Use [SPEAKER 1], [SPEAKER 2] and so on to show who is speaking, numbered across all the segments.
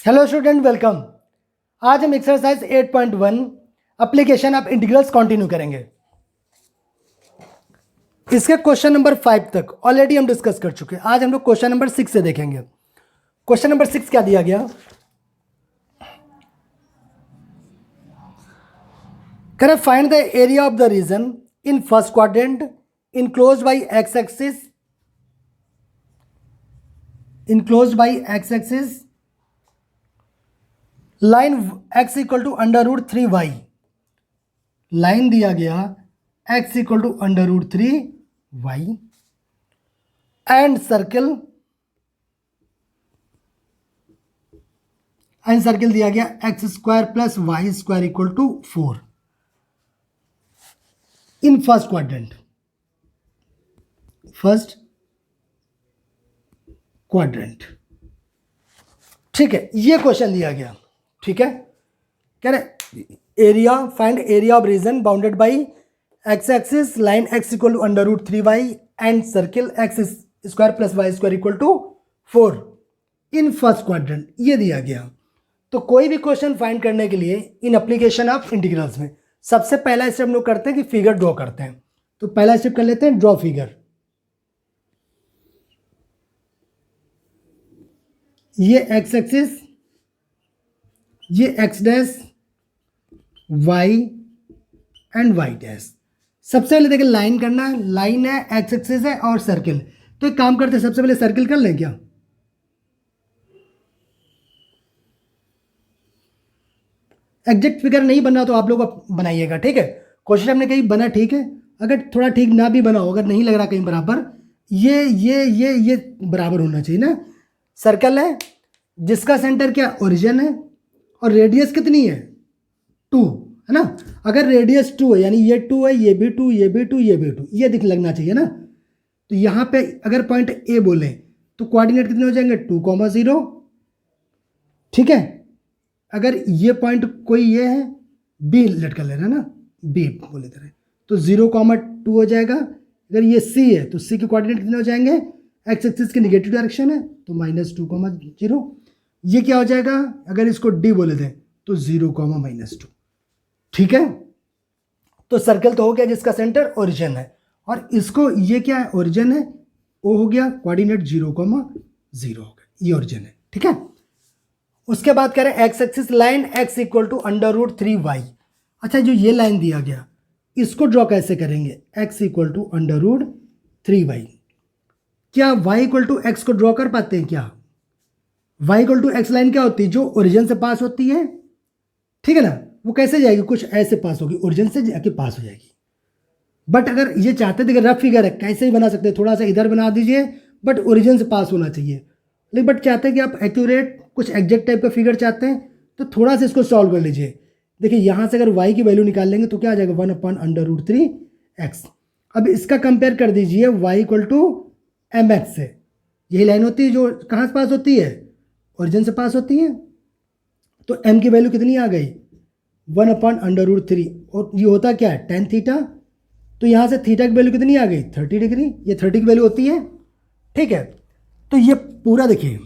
[SPEAKER 1] Hello student, welcome. आज हम exercise 8.1 application of integrals continue करेंगे। इसके क्वेश्चन नंबर 5 तक ऑलरेडी हम डिस्कस कर चुके हैं। आज हम लोग क्वेश्चन नंबर 6 से देखेंगे। क्वेश्चन नंबर 6 क्या दिया गया? कह रहे find the area of the region in first quadrant enclosed by x axis line x equal to √3y। Line दिया गया x equal to √3y and circle दिया गया x² plus y² equal to 4 in first quadrant. ठीक है, ये question दिया गया। ठीक है, कह रहे area, find area of region bounded by x axis line x equal to √3y and circle x² plus y² equal to 4 in first quadrant. ये दिया गया। तो कोई भी क्वेश्चन फाइंड करने के लिए इन एप्लीकेशन ऑफ इंटीग्रल्स में सबसे पहला स्टेप हम लोग करते हैं कि फिगर ड्रॉ करते हैं। तो पहला स्टेप कर लेते हैं, ड्रॉ फिगर। ये एक्स एक्सिस, ये x dash, y and y dash. सबसे पहले देखिए लाइन करना है। लाइन है, एक्स एक्सिस है और सर्किल। तो एक काम करते हैं, सबसे पहले सर्किल कर लें क्या? एग्जैक्ट फिगर नहीं बना तो आप लोग बनाइएगा। ठीक है, कोशिश हमने कहीं बना, ठीक है। अगर थोड़ा ठीक ना भी बना हो, अगर नहीं लग रहा कहीं बराबर, ये बराबर होना चाहिए ना। सर्कल है जिसका सेंटर क्या, ओरिजिन है, और रेडियस कितनी है, 2 है ना। अगर रेडियस 2 है यानी ये 2 है, ये भी 2, ये भी 2, ये भी 2, ये दिख लगना चाहिए ना। तो यहाँ पे अगर पॉइंट ए बोले तो कोऑर्डिनेट कितने हो जाएंगे, 2,0। ठीक है, अगर ये पॉइंट कोई ये है, बी लटका ले रहा है ना, बी बोले तरह, तो 0,2 हो जाएगा। अगर ये सी है तो सी के कोऑर्डिनेट कितने हो जाएंगे, एक्स एक्सिस की निगेटिव डायरेक्शन है तो -2,0। ये क्या हो जाएगा, अगर इसको डी बोले थे तो 0,-2। ठीक है, तो सर्कल तो हो गया जिसका सेंटर ओरिजिन है, और इसको ये क्या है, ओरिजिन है, ओ हो गया, कोऑर्डिनेट 0,0 हो गया, ये ओरिजिन है। ठीक है, उसके बाद करें x axis line x equal to √3y। अच्छा, जो ये लाइन दिया गया इसको ड्रॉ कैसे करेंगे, x इक्वल टू √3y। क्या y इक्वल टू एक्स को ड्रॉ कर पाते हैं क्या? y equal to x line क्या होती है, जो ओरिजिन से पास होती है। ठीक है ना, वो कैसे जाएगी, कुछ ऐसे पास होगी, ओरिजिन से जाके पास हो जाएगी। बट अगर ये चाहते थे कि रफ फिगर है, कैसे ही बना सकते हैं, थोड़ा सा इधर बना दीजिए, बट ओरिजिन से पास होना चाहिए। लेकिन बट चाहते हैं कि आप एक्यूरेट कुछ एग्जैक्ट टाइप का फिगर चाहते हैं, तो थोड़ा सा इसको सॉल्व कर लीजिए। देखिए यहाँ से अगर y की वैल्यू निकाल लेंगे तो क्या आ जाएगा, 1/√3x। अब इसका कंपेयर कर दीजिए y इक्वल टू mx से। यही लाइन होती है जो कहाँ से पास होती है, ओरिजिन से पास होती है। तो m की वैल्यू कितनी आ गई, 1/√3, और ये होता क्या है, tan थीटा। तो यहाँ से थीटा की वैल्यू कितनी आ गई, 30 डिग्री। ये 30 की वैल्यू होती है। ठीक है, तो ये पूरा देखिए,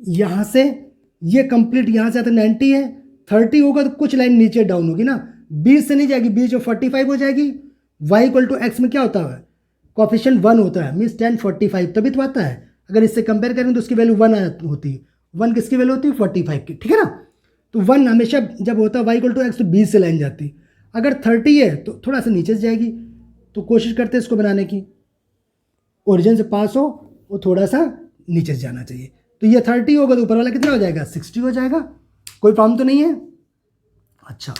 [SPEAKER 1] यहाँ से ये कंप्लीट, यहाँ से आता 90 है, 30 होगा तो कुछ लाइन नीचे डाउन होगी ना, 20 से नहीं जाएगी, 20 जो 45 हो जाएगी। y इक्वल टू एक्स में क्या होता है, कोफिशिएंट 1 होता है, मीन्स tan 45 तभी तो आता है। अगर इससे कंपेयर करें तो उसकी वैल्यू 1 होती है। 1 किसकी वैल्यू होती है, 45 की। ठीक है ना, तो 1 हमेशा जब होता है y इक्वल टू एक्स तो 20 से लाइन जाती। अगर 30 है तो थोड़ा सा नीचे से जाएगी। तो कोशिश करते हैं इसको बनाने की, ओरिजिन से पास हो, वो थोड़ा सा नीचे से जाना चाहिए। तो ये 30 होगा तो ऊपर वाला कितना हो जाएगा, 60 हो जाएगा। कोई प्रॉब्लम तो नहीं है। अच्छा,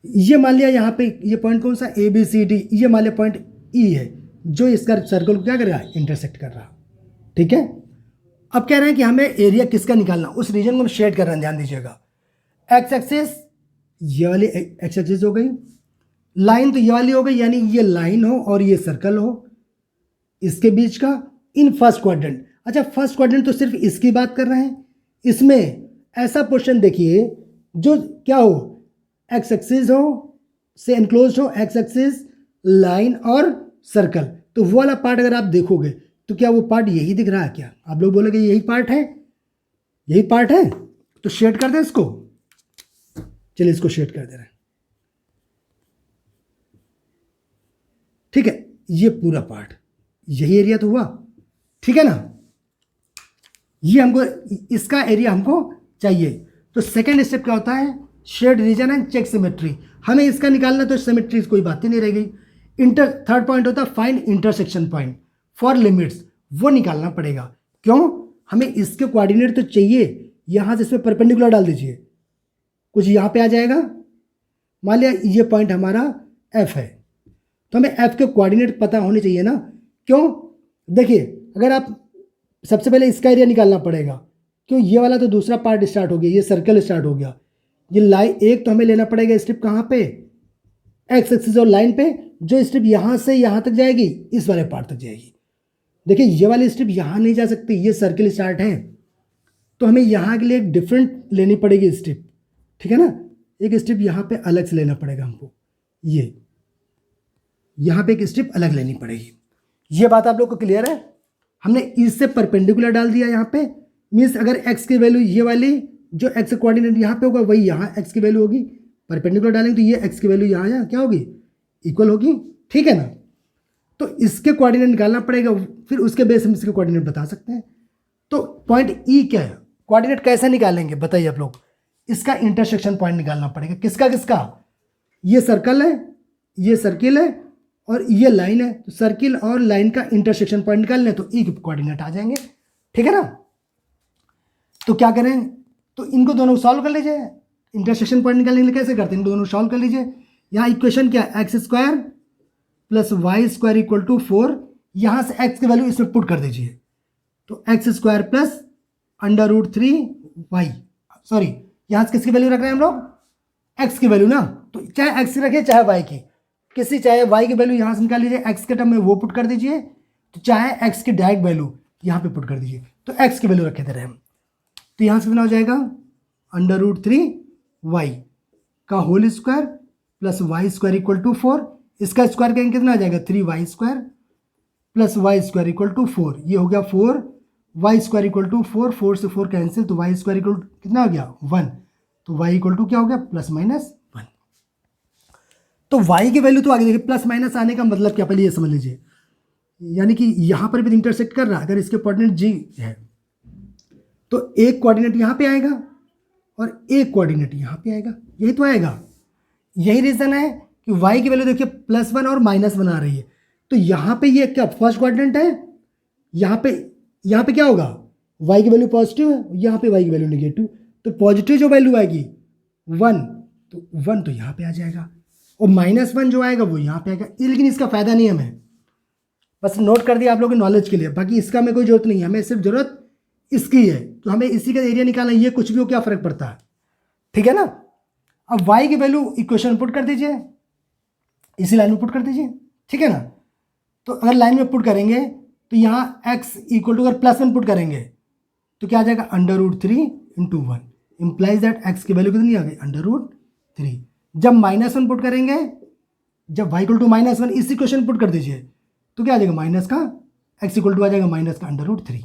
[SPEAKER 1] ये मान लिया यहाँ पे ये पॉइंट कौन सा, ABCD, ये मान लिया पॉइंट E है जो इसका सर्कल को क्या कर रहा है, इंटरसेक्ट कर रहा। ठीक है, अब कह रहे हैं कि हमें एरिया किसका निकालना, उस रीजन को हम शेड कर रहे हैं, ध्यान दीजिएगा। एक्स एक्सिस, ये वाली एक्स एक्सिस हो गई, लाइन तो ये वाली हो गई, यानी ये लाइन हो और ये सर्कल हो, इसके बीच का इन फर्स्ट क्वाड्रेंट। अच्छा, फर्स्ट क्वाड्रेंट तो सिर्फ इसकी बात कर रहे हैं। इसमें ऐसा पोर्शन देखिए जो क्या हो, एक्स एक्सिस हो से एनक्लोज हो, एक्स एक्सिस, लाइन और सर्कल। तो वो वाला पार्ट अगर आप देखोगे तो क्या वो पार्ट यही दिख रहा है क्या? आप लोग बोलोगे यही पार्ट है, यही पार्ट है। तो शेड कर दें इसको, चलिए इसको शेड कर दे रहे हैं। ठीक है, ये पूरा पार्ट, यही एरिया तो हुआ, ठीक है ना। ये हमको, इसका एरिया हमको चाहिए। तो सेकेंड स्टेप क्या होता है, shade region and check symmetry. हमें इसका निकालना, तो सिमेट्री कोई बात ही नहीं रह गई। थर्ड पॉइंट होता है find intersection point for limits, वो निकालना पड़ेगा। क्यों, हमें इसके कोऑर्डिनेट तो चाहिए। यहाँ से इसमें परपेंडिकुलर डाल दीजिए, कुछ यहाँ पे आ जाएगा। मान लिया ये पॉइंट हमारा एफ है, तो हमें एफ के कोऑर्डिनेट पता होने चाहिए ना। क्यों, देखिए अगर आप, सबसे पहले इसका एरिया निकालना पड़ेगा। क्यों, ये वाला तो दूसरा पार्ट स्टार्ट हो गया, ये सर्कल स्टार्ट हो गया। ये लाइन एक तो हमें लेना पड़ेगा स्ट्रिप कहाँ पे, एक्स एक्सिस और लाइन पे, जो स्ट्रिप यहाँ से यहाँ तक जाएगी, इस वाले पार्ट तक जाएगी। देखिए ये वाली स्ट्रिप यहाँ नहीं जा सकती, ये सर्कल स्टार्ट है, तो हमें यहाँ के लिए एक डिफरेंट लेनी पड़ेगी स्ट्रिप, ठीक है ना। एक स्ट्रिप यहाँ पे अलग से लेना पड़ेगा हमको, ये यहाँ पे एक स्ट्रिप अलग लेनी पड़ेगी। ये बात आप लोग को क्लियर है। हमने इससे परपेंडिकुलर डाल दिया यहाँ पे, मीन्स अगर एक्स की वैल्यू ये वाली, जो एक्स कोऑर्डिनेट यहाँ पे होगा वही यहाँ एक्स की वैल्यू होगी। परपेंडिकुलर डालेंगे तो ये एक्स की वैल्यू यहाँ क्या होगी, इक्वल होगी, ठीक है ना। तो इसके कोऑर्डिनेट निकालना पड़ेगा, फिर उसके बेस हम इसके कोऑर्डिनेट बता सकते हैं। तो पॉइंट ई क्या है, कोऑर्डिनेट कैसे निकालेंगे बताइए आप लोग। इसका इंटरसेक्शन पॉइंट निकालना पड़ेगा, किसका किसका, ये सर्कल है, ये सर्किल है और ये लाइन है। तो सर्किल और लाइन का इंटरसेक्शन पॉइंट निकालने, तो ई के कोऑर्डिनेट आ जाएंगे, ठीक है ना। तो क्या करें, तो इनको दोनों सॉल्व कर लीजिए। इंटरसेक्शन पॉइंट निकालने के लिए कैसे करते हैं, इन दोनों सॉल्व कर लीजिए। यहाँ इक्वेशन क्या है, x square plus y square equal to 4। यहाँ से एक्स की वैल्यू इसमें पुट कर दीजिए, तो x square plus √3 y, sorry यहाँ से किसकी वैल्यू रख रहे हैं हम लोग, एक्स की वैल्यू ना। तो चाहे एक्स की रखिए चाहे वाई की, किसी चाहे वाई की वैल्यू यहाँ से निकाल लीजिए, एक्स के टर्म में वो पुट कर दीजिए, तो चाहे एक्स की डायरेक्ट वैल्यू यहाँ पे पुट कर दीजिए। तो एक्स की वैल्यू रखे थे हम, तो यहाँ से कितना हो जाएगा √3 वाई का whole square plus y square equal to 4। इसका स्क्वायर करेंगे कितना आ जाएगा, 3 y square plus y square equal to 4। ये हो गया 4 वाई स्क्वायर इक्वल टू 4, 4 से 4 कैंसिल, तो वाई स्क्वायर इक्वल कितना हो गया 1। तो वाई इक्वल टू क्या हो गया, +-1। तो वाई की वैल्यू तो आगे देखिए, प्लस माइनस आने का मतलब क्या, पहले ये समझ लीजिए। यानी कि यहाँ पर भी इंटरसेक्ट कर रहा है, अगर इसके कोऑर्डिनेट जी है तो एक कोऑर्डिनेट यहाँ पे आएगा और एक कोऑर्डिनेट यहाँ पे आएगा, यही तो आएगा। यही रीज़न है कि y की वैल्यू देखिए +1 और -1 आ रही है। तो यहाँ पे ये क्या फर्स्ट कोऑर्डिनेट है, यहाँ पे क्या होगा, y की वैल्यू पॉजिटिव है, यहाँ पे y की वैल्यू नेगेटिव। तो पॉजिटिव जो वैल्यू आएगी 1, तो 1 तो यहाँ पे आ जाएगा, और -1 जो आएगा वो यहाँ पे आएगा। लेकिन इसका फ़ायदा नहीं है, हमें बस नोट कर दिया आप लोगों के नॉलेज के लिए, बाकी इसका हमें कोई जरूरत नहीं है। हमें सिर्फ ज़रूरत इसकी है, तो हमें इसी का एरिया निकालना है, ये कुछ भी हो क्या फ़र्क पड़ता है, ठीक है ना। अब y की वैल्यू इक्वेशन पुट कर दीजिए, इसी लाइन में पुट कर दीजिए, ठीक है ना। तो अगर लाइन में पुट करेंगे तो यहाँ x इक्वल टू अगर +1 पुट करेंगे तो क्या आ जाएगा √3 × 1, इम्प्लाइज दैट x की वैल्यू कितनी आ गई √3। जब -1 पुट करेंगे, जब y इक्वल टू -1 इस इक्वेशन पुट कर दीजिए, तो क्या आ जाएगा माइनस का x इक्वल टू आ जाएगा माइनस का √3,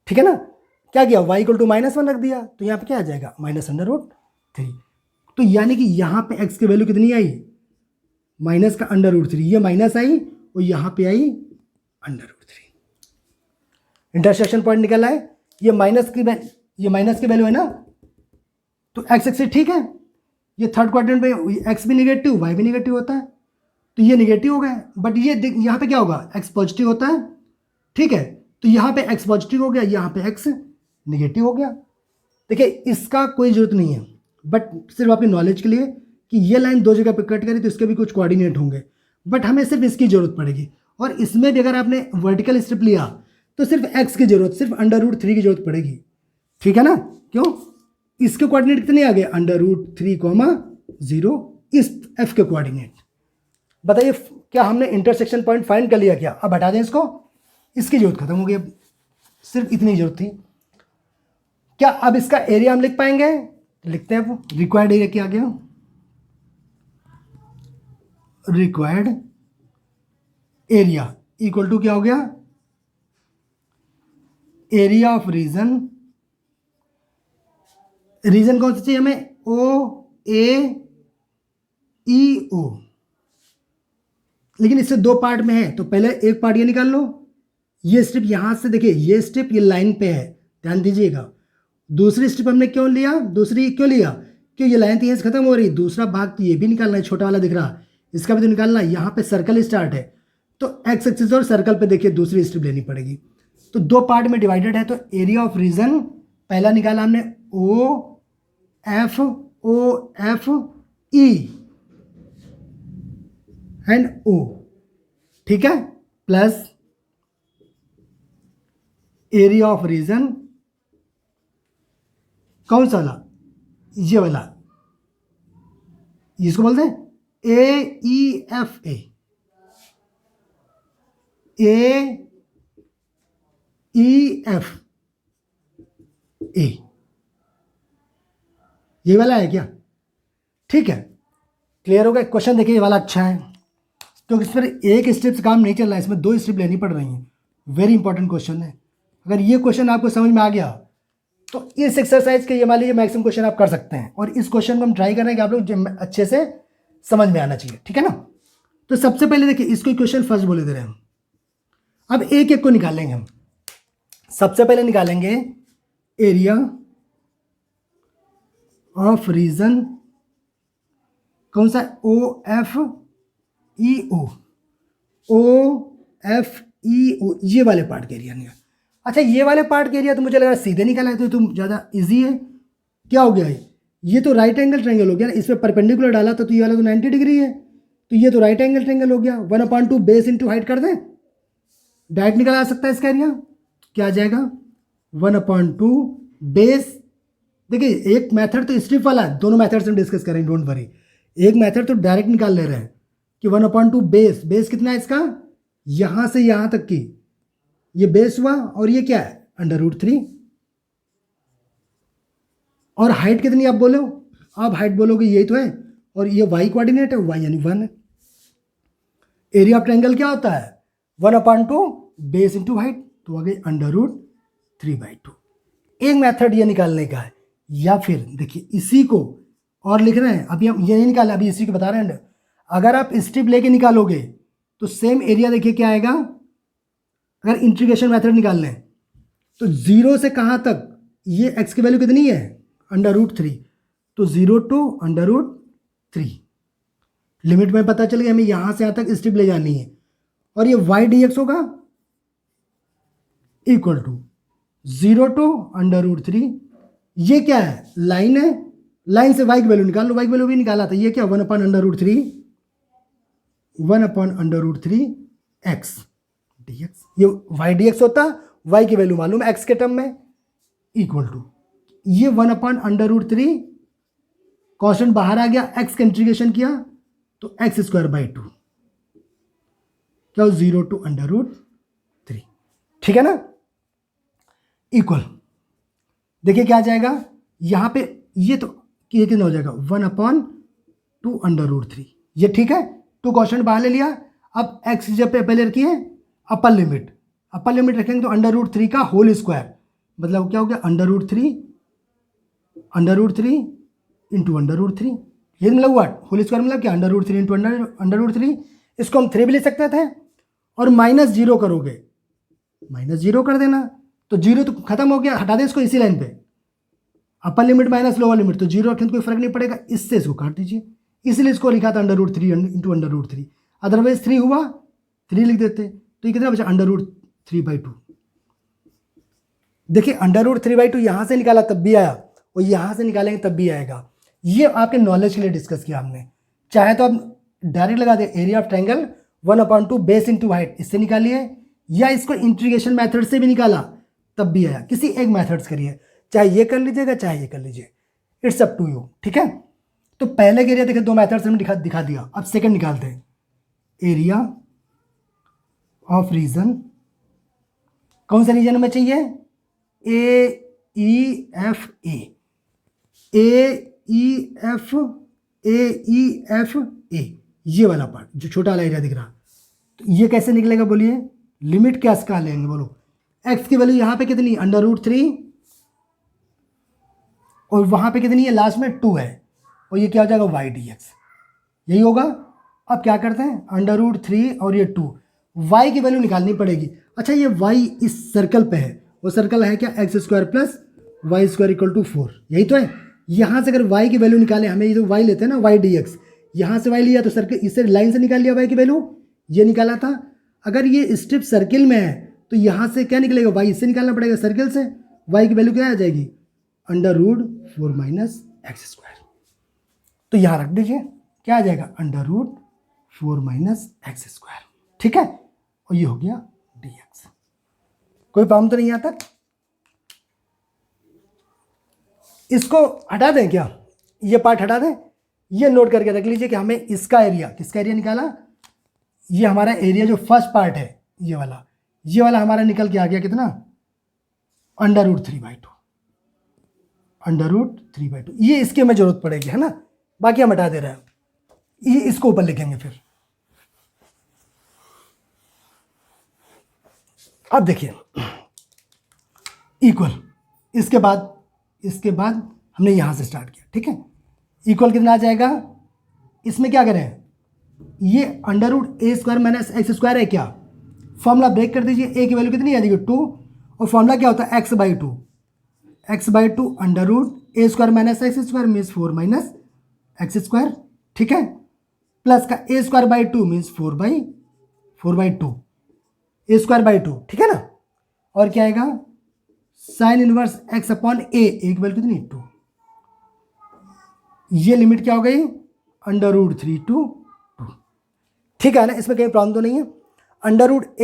[SPEAKER 1] ठीक है ना। क्या किया, y इक्वल टू -1 रख दिया, तो यहाँ पे क्या आ जाएगा -√3। तो यानी कि यहाँ पे x की वैल्यू कितनी आई, माइनस का √3, ये माइनस आई और यहाँ पे आई √3। इंटरसेक्शन पॉइंट निकल आए, ये माइनस की वैल्यू है ना, तो x एक्सिस ठीक है, ये थर्ड क्वाड्रेंट में x भी निगेटिव y भी निगेटिव होता है, तो ये निगेटिव हो गया। बट ये यहाँ पे क्या होगा, x पॉजिटिव होता है, ठीक है। तो यहाँ पे x पॉजिटिव हो गया, यहाँ पे x निगेटिव हो गया। देखिए इसका कोई ज़रूरत नहीं है, बट सिर्फ आपकी नॉलेज के लिए कि ये लाइन दो जगह पे कट करी तो इसके भी कुछ कोऑर्डिनेट होंगे, बट हमें सिर्फ इसकी ज़रूरत पड़ेगी। और इसमें भी अगर आपने वर्टिकल स्ट्रिप लिया तो सिर्फ x की ज़रूरत, सिर्फ √3 की ज़रूरत पड़ेगी, ठीक है ना। क्यों, इसके कोऑर्डिनेट कितने आ गए √3, 0, इस f के कोऑर्डिनेट। बताइए क्या हमने इंटरसेक्शन पॉइंट फाइंड कर लिया क्या, अब हटा दें इसको, इसकी जरूरत खत्म हो गई, अब सिर्फ इतनी जरूरत थी। क्या अब इसका एरिया हम लिख पाएंगे, लिखते हैं। अब रिक्वायर्ड एरिया क्या आ गया, रिक्वायर्ड एरिया इक्वल टू क्या हो गया, एरिया ऑफ रीजन रीजन कौन सा चाहिए हमें? ओ ए ई ओ, लेकिन इससे दो पार्ट में है, तो पहले एक पार्ट ये निकाल लो। ये स्ट्रिप यहां से देखिए, ये स्ट्रिप ये लाइन पे है, ध्यान दीजिएगा। दूसरी स्ट्रिप हमने क्यों लिया, दूसरी क्यों लिया? क्यों ये लाइन तो यहीं से खत्म हो रही, दूसरा भाग तो ये भी निकालना है, छोटा वाला दिख रहा, इसका भी तो निकालना है। यहाँ पे सर्कल स्टार्ट है, तो एक्स एक्सिस और सर्कल पे देखिए दूसरी स्ट्रिप लेनी पड़ेगी। तो दो पार्ट में डिवाइडेड है, तो एरिया ऑफ रीजन पहला निकाला हमने ओ एफ ई एंड ओ, ठीक है, प्लस एरिया ऑफ रीजन कौन सा वाला, ये वाला, इसको बोलते हैं ए E F A E F A, ये वाला है क्या? ठीक है, क्लियर हो गया। क्वेश्चन देखिए ये वाला अच्छा है, क्योंकि इस पर एक स्टेप से काम नहीं चल रहा है, इसमें दो स्टेप लेनी पड़ रही हैं। वेरी इंपॉर्टेंट क्वेश्चन है। अगर ये क्वेश्चन आपको समझ में आ गया तो इस एक्सरसाइज के ये मान लीजिए मैक्सिमम क्वेश्चन आप कर सकते हैं, और इस क्वेश्चन को हम ट्राई कर रहे हैं कि आप लोग अच्छे से समझ में आना चाहिए, ठीक है ना। तो सबसे पहले देखिए इसको क्वेश्चन फर्स्ट बोले दे रहे हैं हम, अब एक एक को निकालेंगे हम। सबसे पहले निकालेंगे एरिया ऑफ रीजन, कौन सा? ओ एफ ई ओ, ये वाले पार्ट का एरिया निकाल। अच्छा, ये वाले पार्ट का एरिया तो मुझे लग रहा है सीधे निकाला है, तो तुम ज़्यादा इजी है। क्या हो गया है? ये तो राइट एंगल ट्रायंगल हो गया ना, इसमें परपेंडिकुलर डाला था तो ये वाला तो 90 डिग्री है, तो ये तो राइट एंगल ट्रायंगल हो गया। 1/2 बेस इंटू हाइट कर दें, डायरेक्ट निकला आ सकता है इसका एरिया। क्या आ जाएगा? 1/2 बेस। देखिए एक मेथड तो स्ट्रिप वाला है, दोनों मेथड से हम डिस्कस करेंगे, डोंट वरी। एक मेथड तो डायरेक्ट निकाल ले रहे हैं कि 1/2 बेस, बेस कितना है इसका? यहां से यहां तक की ये बेस हुआ, और ये क्या है? √3। और हाइट कितनी आप बोलो? आप हाइट बोलोगे यही तो है, और ये वाई कोऑर्डिनेट है, वाई यानी 1 है। एरिया ऑफ ट्रायंगल क्या होता है? 1/2 बेस इंटू हाइट, तो आ गई √3/2। एक मेथड ये निकालने का है। या फिर देखिए इसी को और लिख रहे हैं, अभी हम ये नहीं निकाले, अभी इसी को बता रहे हैं। अगर आप स्ट्रिप लेके निकालोगे तो सेम एरिया देखिए क्या आएगा। अगर इंटीग्रेशन मेथड निकाल लें तो 0 से कहाँ तक, ये x की वैल्यू कितनी है? √3, तो 0 to √3। लिमिट में पता चल गया, हमें यहाँ से यहाँ तक स्ट्रिप ले जानी है, और ये y dx होगा इक्वल टू 0 to √3। ये क्या है? लाइन है, लाइन से y की वैल्यू निकाल लो, y की वैल्यू भी निकाला था। ये क्या? 1/√3 x dx, ये y dx होता, y की वैल्यू मालूम x के टर्म में, इक्वल टू ये 1/√3, कॉन्स्टेंट बाहर आ गया, x का इंटीग्रेशन किया तो x²/2, क्या? 0 to √3, ठीक है ना, इक्वल। देखिए क्या आ जाएगा यहां पे, ये तो ये कितना हो जाएगा? 1/2 √3, ये ठीक है। टू कॉन्स्टेंट बाहर ले लिया। अब x जब पे पहले रखिए अपर लिमिट, अपर लिमिट रखेंगे तो √3 का होल स्क्वायर, मतलब क्या हो गया? √3 इंटू √3, ये मतलब हुआ होल स्क्वायर, मतलब क्या? √3 इंटू √3। इसको हम 3 भी ले सकते थे, और -0 करोगे, -0 कर देना, तो 0 तो खत्म हो गया, हटा दे इसको इसी लाइन पे। Upper limit minus lower limit, तो 0 रखें तो कोई फर्क नहीं पड़ेगा, इससे इसको काट दीजिए। इसलिए इसको लिखा था √3 इंटू √3, अदरवाइज 3 हुआ 3 लिख देते, तो ये कितना बचा? √3/2। देखिए √3/2 यहाँ से निकाला तब भी आया, और यहाँ से निकालेंगे तब भी आएगा। ये आपके नॉलेज के लिए डिस्कस किया हमने। चाहे तो आप डायरेक्ट लगा दे, area of triangle 1/2 base into height, इससे निकालिए, या इसको इंटीग्रेशन मेथड से भी निकाला तब भी आया। किसी एक मेथड से करिए, चाहे ये कर लीजिएगा चाहे ये कर लीजिए, इट्स अप टू यू, ठीक है। तो पहले के एरिया देखिए दो मेथड से हमने दिखा दिया। अब सेकंड निकालते हैं, एरिया ऑफ रीजन, कौन सा रीजन हमें चाहिए? ए ये वाला पार्ट जो छोटा वाला एरिया दिख रहा, तो ये कैसे निकलेगा बोलिए? लिमिट क्या इसका लेंगे बोलो? x की वैल्यू यहाँ पे कितनी? √3 और वहाँ पे कितनी है, लास्ट में 2 है, और ये क्या हो जाएगा वाई डी एक्स, यही होगा। अब क्या करते हैं, √3 और ये 2, वाई की वैल्यू निकालनी पड़ेगी। अच्छा ये वाई इस सर्कल पे है, वो सर्कल है क्या, x² प्लस y² = 4, यही तो है। यहाँ से अगर y की वैल्यू निकाले, हमें ये जो y लेते हैं ना y dx, यहाँ से y लिया तो सर्कल इससे लाइन से निकाल लिया y की वैल्यू, ये निकाला था। अगर ये स्ट्रिप सर्किल में है तो यहाँ से क्या निकलेगा, y इससे निकालना पड़ेगा सर्किल से, y की वैल्यू क्या आ जाएगी, √4 - x²। तो यहाँ रख दीजिए, क्या आ जाएगा, √4 - x², ठीक है। और ये हो गया dx। कोई प्रॉब्लम तो नहीं आता। इसको हटा दें क्या, ये पार्ट हटा दें, ये नोट करके रख लीजिए कि हमें इसका एरिया, किसका एरिया निकाला, ये हमारा एरिया जो फर्स्ट पार्ट है ये वाला हमारा निकल के आ गया कितना, √3/2, √3/2। ये इसकी हमें जरूरत पड़ेगी, है ना, बाकी हम हटा दे रहे हैं, ये इसको ऊपर लिखेंगे फिर। अब देखिए इक्वल, इसके बाद हमने यहां से स्टार्ट किया, ठीक है। इक्वल कितना आ जाएगा, इसमें क्या करें, ये √a² - x² है क्या, फॉर्मूला ब्रेक कर दीजिए, a की वैल्यू कितनी आ जाएगी 2, और फॉर्मूला क्या होता है x/2, x/2 √a² - x² means 4 - x², ठीक है, प्लस का a²/2 मीन्स 4/2, a²/2, ठीक है ना। और क्या आएगा, sin इनवर्स x/a, एक वैल्यू कितनी 2, ये लिमिट क्या हो गई, √3 to 2, ठीक है ना, इसमें कहीं प्रॉब्लम तो नहीं है। √a² -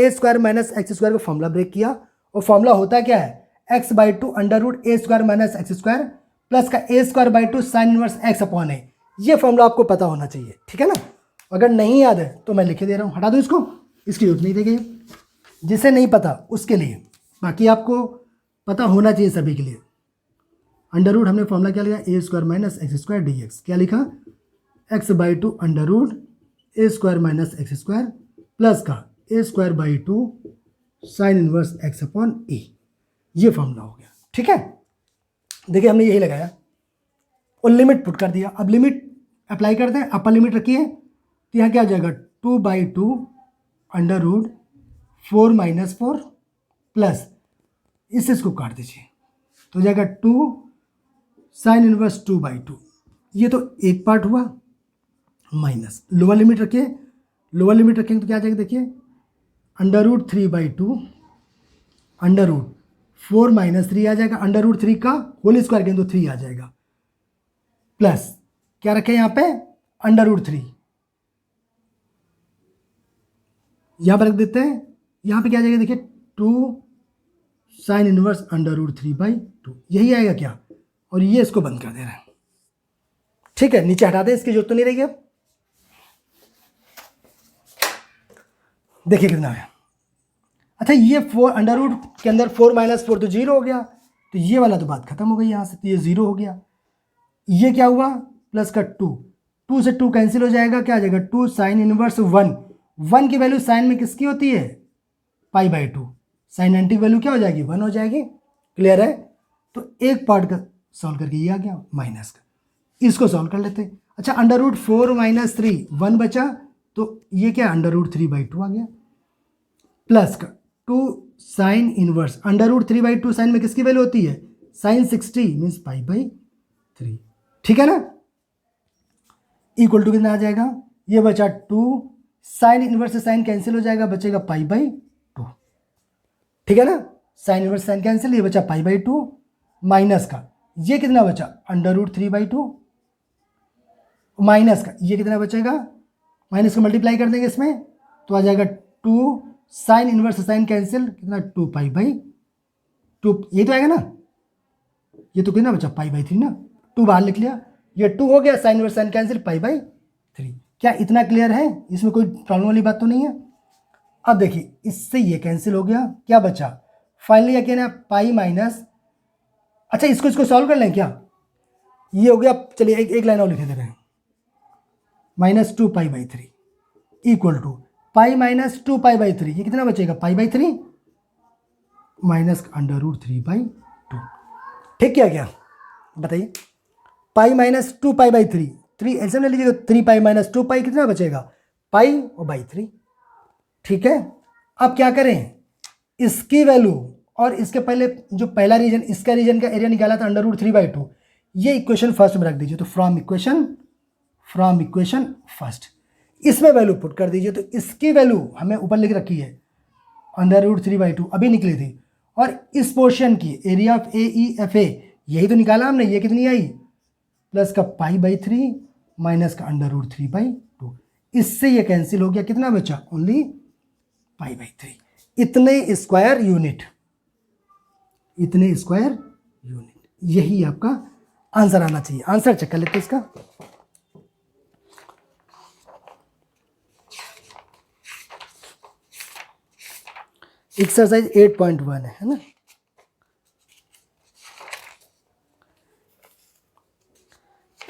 [SPEAKER 1] x² को फॉर्मूला ब्रेक किया, और फॉर्मूला होता क्या है, x/2 √a² - x² प्लस का a²/2 sin इनवर्स x/a, ये फॉर्मूला आपको पता होना चाहिए, ठीक है ना। अगर नहीं याद है तो मैं लिखे दे रहा हूँ, हटा दो इसको, इसकी जरूरत नहीं देगी, जिसे नहीं पता उसके लिए, बाकी आपको पता होना चाहिए सभी के लिए। अंडर हमने फॉर्मूला क्या लिया, a² - x² dx, क्या लिखा, x/2 √a² - x² प्लस का a²/2 sin इनवर्स x/a, ये फॉर्मूला हो गया, ठीक है। देखिए हमने यही लगाया और लिमिट पुट कर दिया। अब लिमिट अप्लाई करते हैं, अपर लिमिट रखिए, तो यहाँ क्या आ जाएगा 2/2 √4 - 4 प्लस इसको काट दीजिए तो हो जाएगा 2 sin इनवर्स 2/2, ये तो एक पार्ट हुआ, माइनस लोअर लिमिट रखिए, लोअर लिमिट रखेंगे तो क्या आ जाएगा, देखिए √3/2 √4 - 3 आ जाएगा, √3 का होल स्क्वायर करेंगे तो 3 आ जाएगा, प्लस क्या रखें यहाँ पे √3, यहाँ पर रख देते हैं, यहाँ पे क्या आ जाएगा, देखिए 2 sin इनवर्स √3/2, यही आएगा क्या, और ये इसको बंद कर दे रहे हैं, ठीक है, नीचे हटा दें, इसकी जरूरत तो नहीं रहेगी। अब देखिए कितना है, अच्छा ये 4 √ के अंदर 4 - 4 तो 0 हो गया, तो ये वाला तो बात खत्म हो गई यहाँ से, तो ये 0 हो गया। ये क्या हुआ, प्लस का 2 से 2 कैंसिल हो जाएगा, क्या आ जाएगा 2 sin इनवर्स 1 की वैल्यू साइन में किसकी होती है, π/2, साइन एंटी वैल्यू क्या हो जाएगी 1 हो जाएगी, क्लियर है। तो एक पार्ट का सॉल्व करके ये आ गया माइनस का, इसको सॉल्व कर लेते हैं। अच्छा √4 - 3 1 बचा, तो ये क्या √3/2 आ गया, प्लस का 2 sin इनवर्स √3/2 साइन में किसकी वैल्यू होती है, sin 60 मीन्स π/3, ठीक है ना। इक्वल टू कितना आ जाएगा, ये बचा 2 साइन इनवर्स से साइन कैंसिल हो जाएगा, बचेगा π/2, ठीक है ना, साइन इनवर्स साइन कैंसिल, ये बचा π/2 माइनस का ये कितना बचा √3/2 माइनस का ये कितना बचेगा, माइनस को मल्टीप्लाई कर देंगे इसमें तो आ जाएगा 2 साइन इनवर्स साइन कैंसिल कितना 2 π/2, ये तो आएगा ना, ये तो कितना बचा π/3 ना, 2 बाहर लिख लिया, ये 2 हो गया, साइन इनवर्स साइन कैंसिल π/3। क्या इतना क्लियर है, इसमें कोई प्रॉब्लम वाली बात तो नहीं है। अब देखिए इससे ये कैंसिल हो गया, क्या बचा फाइनली क्या ना पाई माइनस, अच्छा इसको सॉल्व कर लें क्या, ये हो गया, चलिए एक लाइन और लिखे दे रहे हैं, -2 π/3 इक्वल टू पाई माइनस 2 π/3, ये कितना बचेगा π/3 माइनस √3/2, ठीक क्या, बताइए, पाई माइनस 2π/3, 3 एल्सियम ले लीजिएगा, 3π माइनस 2π कितना बचेगा, पाई और बाई 3। ठीक है, अब क्या करें, इसकी वैल्यू और इसके पहले जो पहला रीजन, इसका रीजन का एरिया निकाला था √3/2, ये इक्वेशन फर्स्ट में रख दीजिए। तो फ्रॉम इक्वेशन फर्स्ट इसमें वैल्यू पुट कर दीजिए। तो इसकी वैल्यू हमें ऊपर लिख रखी है √3/2 अभी निकली थी, और इस पोर्शन की एरिया ऑफ AEFA यही तो निकाला हमने, ये कितनी आई, प्लस का π/3 माइनस का √3/2, इससे ये कैंसिल हो गया, कितना बचा, ओनली π/3, इतने स्क्वायर यूनिट, यही आपका आंसर आना चाहिए। आंसर चेक कर लेते हैं इसका। एक्सरसाइज 8.1 है ना,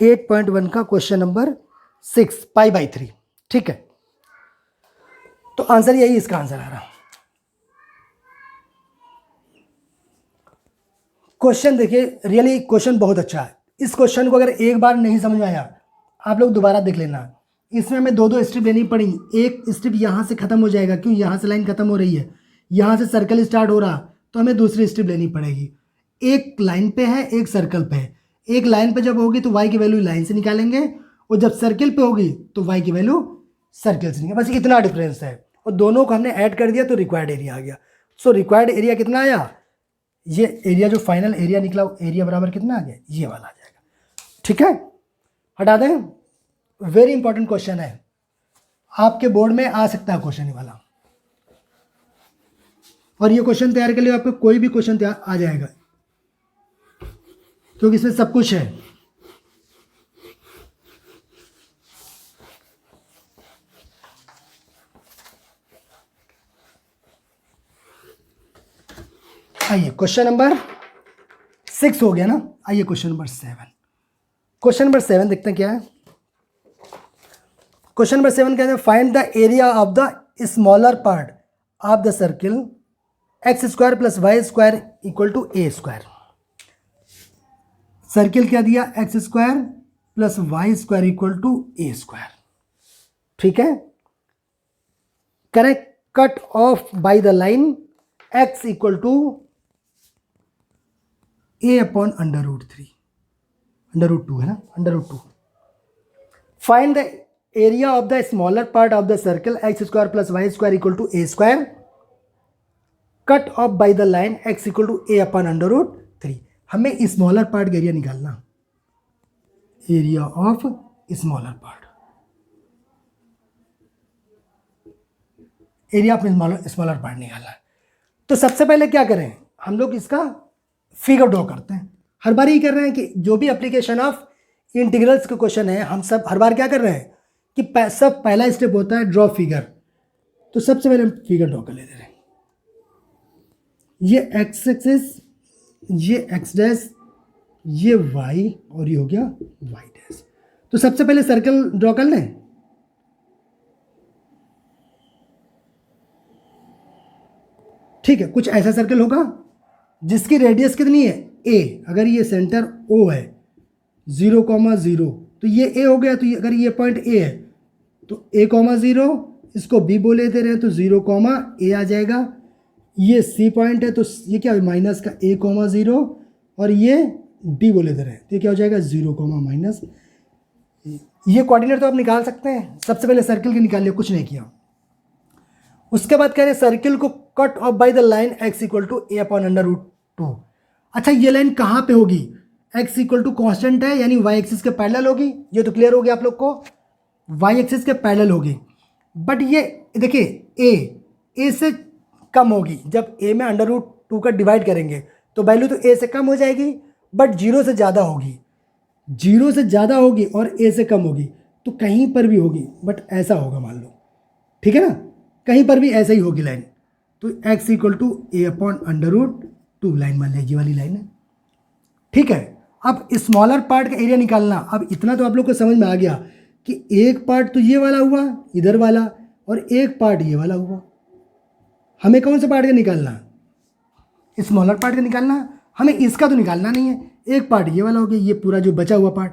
[SPEAKER 1] एट पॉइंट वन का क्वेश्चन नंबर 6 π/3। ठीक है, तो आंसर यही इसका आंसर आ रहा। क्वेश्चन देखिए, रियली क्वेश्चन बहुत अच्छा है। इस क्वेश्चन को अगर एक बार नहीं समझ में आया, आप लोग दोबारा देख लेना। इसमें हमें दो स्ट्रिप लेनी पड़ेगी। एक स्ट्रिप यहाँ से खत्म हो जाएगा, क्यों, यहाँ से लाइन खत्म हो रही है, यहाँ से सर्कल स्टार्ट हो रहा, तो हमें दूसरी स्ट्रिप लेनी पड़ेगी। एक लाइन पे है, एक सर्कल पे है। एक लाइन पे जब होगी तो y की वैल्यू लाइन से निकालेंगे, और जब सर्कल पे होगी तो y की वैल्यू सर्कल से निकालेंगे। बस इतना डिफरेंस है, और दोनों को हमने ऐड कर दिया तो रिक्वायर्ड एरिया आ गया। सो रिक्वायर्ड एरिया कितना आया, ये एरिया जो फाइनल एरिया निकला, एरिया बराबर कितना आ गया, ये वाला आ जाएगा। ठीक है, हटा दें। वेरी इंपॉर्टेंट क्वेश्चन है, आपके बोर्ड में आ सकता है क्वेश्चन वाला, और ये क्वेश्चन तैयार के लिए आपको कोई भी क्वेश्चन तैयार आ जाएगा, क्योंकि इसमें सब कुछ है। आइए क्वेश्चन नंबर 6 हो गया ना, आइए क्वेश्चन नंबर 7। क्वेश्चन नंबर 7 देखते हैं क्या है। क्वेश्चन नंबर 7 कहते हैं find the area of the smaller part of the circle x² + y² = a²। Circle क्या दिया, x² + y² = a²। ठीक है, correct cut off by the line x = a/√3, √2 है ना, √2। Find the area of the smaller part of the circle x² + y² = a², cut off by the line x = a/√3। हमें smaller part का area निकालना, area of smaller part, area of smaller part निकालना है। तो सबसे पहले क्या करें, हम लोग इसका फिगर ड्रॉ करते हैं। हर बार ही कर रहे हैं कि जो भी एप्लीकेशन ऑफ इंटीग्रल्स के क्वेश्चन है, हम सब हर बार क्या कर रहे हैं कि सब पहला स्टेप होता है ड्रॉ फिगर। तो सबसे पहले हम फिगर ड्रॉ कर लेते हैं। ये x एक्सिस, ये x', ये y, और ये हो गया y'। तो सबसे पहले सर्कल ड्रॉ कर लें। ठीक है, कुछ ऐसा सर्कल होगा जिसकी रेडियस कितनी है, a। अगर ये सेंटर O है 0,0, तो ये a हो गया। तो ये अगर ये पॉइंट a है तो a,0, इसको b बोले दे रहे हैं तो 0,a आ जाएगा। ये c पॉइंट है तो ये क्या है, माइनस का a,0, और ये d बोले दे रहे हैं तो ये क्या हो जाएगा, 0,-। ये कोऑर्डिनेट तो आप निकाल सकते हैं। सबसे पहले सर्कल के निकाल लिया, कुछ नहीं किया। उसके बाद कह रहे हैं सर्किल को cut off by the line x = a/√2। अच्छा, ये लाइन कहाँ पे होगी, x = कांस्टेंट है, यानी y एक्सिस के पैरेलल होगी। ये तो क्लियर हो गया आप लोग को, y एक्सिस के पैरेलल होगी। बट ये देखिए a से कम होगी। जब a में √2 का डिवाइड करेंगे तो वैल्यू तो a से कम हो जाएगी, बट 0 से ज़्यादा होगी। 0 से ज़्यादा होगी और a से कम होगी, तो कहीं पर भी होगी, बट ऐसा होगा मान लो। ठीक है ना, कहीं पर भी ऐसा ही होगी लाइन। तो x = a/√2 लाइन मान लिया, ये वाली लाइन है। ठीक है, अब स्मॉलर पार्ट का एरिया निकालना। अब इतना तो आप लोग को समझ में आ गया कि एक पार्ट तो ये वाला हुआ, इधर वाला, और एक पार्ट ये वाला हुआ। हमें कौन सा पार्ट का निकालना, स्मॉलर पार्ट का निकालना। हमें इसका तो निकालना नहीं है, एक पार्ट ये वाला हो गया, ये पूरा जो बचा हुआ पार्ट,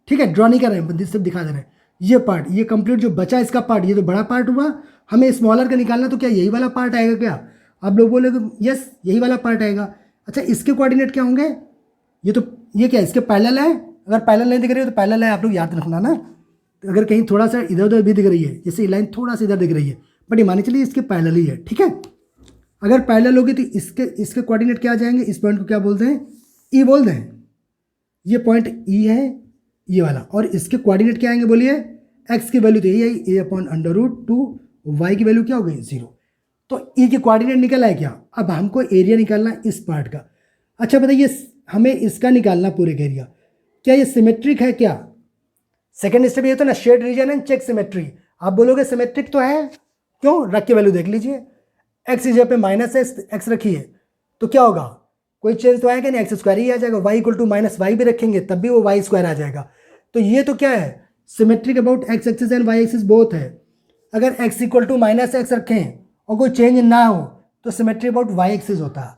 [SPEAKER 1] ठीक है, ड्रॉ नहीं कर रहे हैं, सिर्फ दिखा दे रहे हैं। ये पार्ट, ये कंप्लीट जो बचा इसका पार्ट, ये तो बड़ा पार्ट हुआ, हमें स्मॉलर का निकालना, तो क्या यही वाला पार्ट आएगा क्या? आप लोग बोलोगे यस यही वाला पार्ट आएगा। अच्छा, इसके कोऑर्डिनेट क्या होंगे? ये तो ये क्या इसके पैरेलल है, अगर पैरेलल नहीं दिख रही है तो पैरेलल है, आप लोग याद रखना ना। तो अगर कहीं थोड़ा सा इधर उधर भी दिख रही है, जैसे लाइन थोड़ा सा इधर दिख रही है, बट ये माने चलिए इसके पैरेलल ही है, ठीक है। अगर पैरेलल होगी तो इसके कोऑर्डिनेट क्या आ जाएंगे? इस पॉइंट को क्या बोलते हैं? ई बोलते हैं। ये पॉइंट ई है ये वाला, और इसके कोऑर्डिनेट क्या आएंगे बोलिए? एक्स की वैल्यू तो यही आई a/√2, वाई की वैल्यू क्या हो गई 0। तो ई के कोऑर्डिनेट निकल आए क्या? अब हमको एरिया निकालना इस पार्ट का। अच्छा बताइए, हमें इसका निकालना पूरे का एरिया, क्या ये सिमेट्रिक है क्या? सेकेंड स्टेप ये तो ना, shade region and check symmetry. आप बोलोगे सिमेट्रिक तो है, क्यों? रख के वैल्यू देख लीजिए, एक्स की जगह पे -एक्स रखिए तो क्या होगा? कोई चेंज तो आएगा नहीं, एक्स स्क्वायर ही आ जाएगा। वाई इक्वल टू -y भी रखेंगे तब भी वो वाई स्क्वायर आ जाएगा। तो ये तो क्या है? Symmetric about x axis and y axis both है। अगर x इक्वल टू -x रखें और कोई चेंज ना हो तो सिमेट्री अबाउट वाई एक्सिस होता है।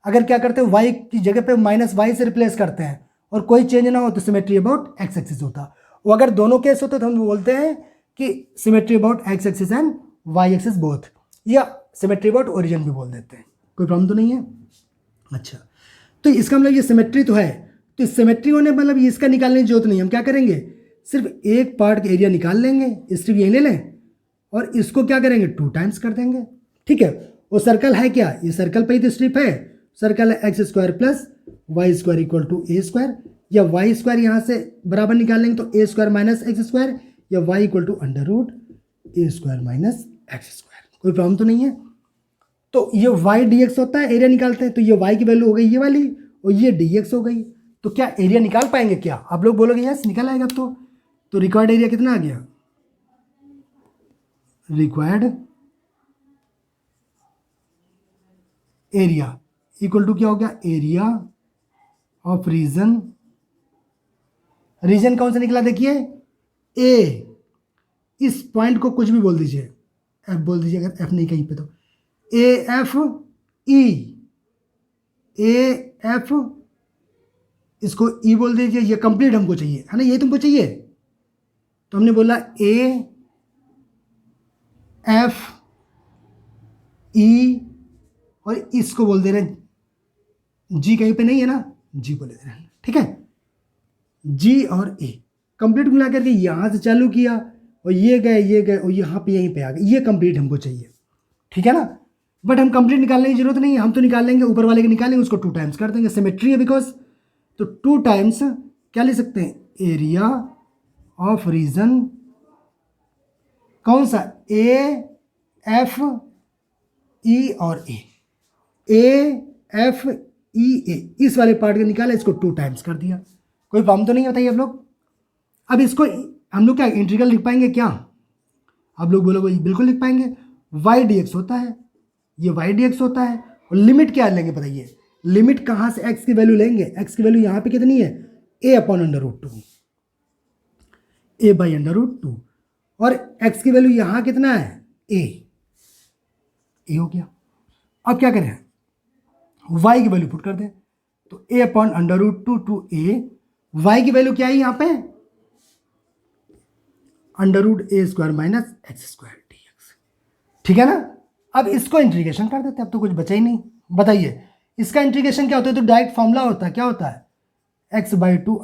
[SPEAKER 1] अगर क्या करते हैं, y की जगह पे -y से रिप्लेस करते हैं और कोई चेंज ना हो तो सिमेट्री अबाउट एक्स एक्सिस होता है। और अगर दोनों केस होते तो हम बोलते हैं कि symmetry about x axis and y axis both, या सिमेट्री अबाउट ओरिजिन भी बोल देते हैं। कोई प्रॉब्लम तो नहीं है? अच्छा, तो इसका मतलब ये सिमेट्री तो है, तो सिमेट्री होने मतलब इसका निकालने की जरूरत नहीं। हम क्या करेंगे, सिर्फ एक पार्ट का एरिया निकाल लेंगे, स्ट्रिप यहीं ले लें और इसको क्या करेंगे 2 टाइम्स कर देंगे, ठीक है। वो सर्कल है क्या? ये सर्कल पे ही तो स्ट्रिप है। सर्कल है x² plus y square equal to a square, या वाई स्क्वायर यहाँ से बराबर निकाल लेंगे तो a² माइनस x², या y equal to √a² minus x²। कोई प्रॉब्लम तो नहीं है? तो ये y dx होता है, एरिया निकालते हैं, तो ये y की वैल्यू हो गई ये वाली और ये dx हो गई। तो क्या एरिया निकाल पाएंगे क्या? आप लोग बोलोगे यस निकल आएगा। तो रिक्वायर्ड एरिया कितना आ गया? रिक्वायर्ड एरिया इक्वल टू क्या हो गया? Area of reason. रीजन कौन सा निकला देखिए? ए। इस पॉइंट को कुछ भी बोल दीजिए, एफ बोल दीजिए अगर एफ नहीं कहीं पे तो, A F E, A F, इसको ई बोल दीजिए। ये कंप्लीट हमको चाहिए है ना, ये तुमको चाहिए, तो हमने बोला ए एफ ई, और इसको बोल दे रहे हैं जी, कहीं पे नहीं है ना, जी बोले दे रहे हैं, ठीक है। जी और ए कंप्लीट मिला करके यहां से चालू किया और ये गए और यहाँ पे यहीं पे आ गए, ये कंप्लीट हमको चाहिए, ठीक है ना। बट हम कंप्लीट निकालने की जरूरत नहीं है, हम तो निकाल लेंगे ऊपर वाले के, निकालेंगे उसको 2 टाइम्स कर देंगे, सिमेट्री है बिकॉज। तो 2 टाइम्स क्या ले सकते हैं? एरिया ऑफ रीजन, कौन सा? ए एफ ई और ए एफ ई ए, इस वाले पार्ट का निकाला, इसको 2 टाइम्स कर दिया। कोई प्रॉब्लम तो नहीं बताइए आप लोग? अब इसको हम लोग क्या इंटीग्रल लिख पाएंगे क्या? आप लोग बोलोगे बिल्कुल लिख पाएंगे। वाई dx होता है, ये वाई dx होता है, और लिमिट क्या लेंगे बताइए? लिमिट कहाँ से x की वैल्यू लेंगे? x की वैल्यू यहाँ पे कितनी है? a/√2, a/√2, और x की वैल्यू यहाँ कितना है? a हो गया। अब क्या करें? y की वैल्यू पुट कर दें, तो a/√2 टू a, y की वैल्यू क्या है यहाँ पे? √a² माइनस x² dx, ठीक है ना। अब इसको इंटीग्रेशन कर देते हैं, अब तो कुछ बचा ही नहीं। बताइए इसका इंटीग्रेशन क्या होता है? तो डायरेक्ट फॉर्मूला होता है, क्या होता है? x/2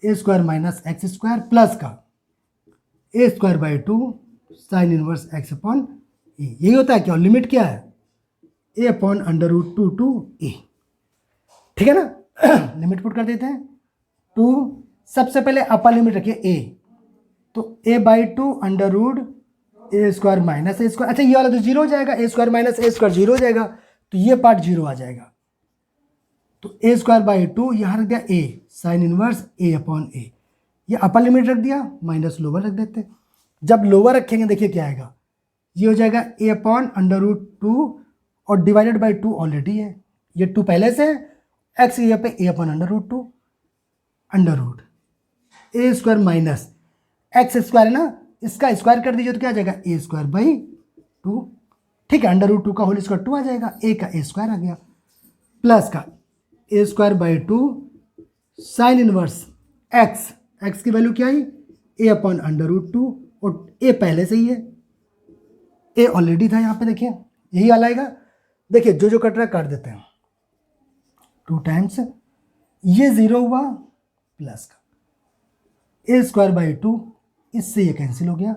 [SPEAKER 1] √a² minus x² plus का a²/2 साइन इनवर्स x/e, यही होता है क्या? लिमिट क्या है? a/√2 टू a, ठीक है ना। लिमिट पुट कर देते हैं। 2, सबसे पहले अपर लिमिट रखिए a, तो a/2 √a² माइनस a²। अच्छा ये वाला तो 0 हो जाएगा, a² माइनस a² 0 हो जाएगा, तो ये पार्ट 0 आ जाएगा। तो a²/2 यहाँ रख दिया a साइन इनवर्स a/a, ये अपर लिमिट रख दिया, माइनस लोअर रख देते हैं। जब लोअर रखेंगे देखिए क्या आएगा, ये हो जाएगा a/√2 और डिवाइडेड बाई 2 ऑलरेडी है, ये 2 पहले से है, x की जगह पे a/√2 √a² माइनस x² है ना, इसका स्क्वायर कर दीजिए तो क्या आ जाएगा? a²/2, ठीक है। √2 का होल स्क्वायर 2 आ जाएगा, a का a² आ गया, प्लस का a²/2 sine inverse x, x की वैल्यू क्या है ए अपॉन अंडर रूट टू, और ए पहले से ही है, ए ऑलरेडी था यहाँ पे, देखिए यही वाला आएगा। देखिए जो जो कट रहा है काट देते हैं, 2 टाइम्स ये 0 हुआ प्लस का ए स्क्वायर बाई 2, इससे ये कैंसिल हो गया,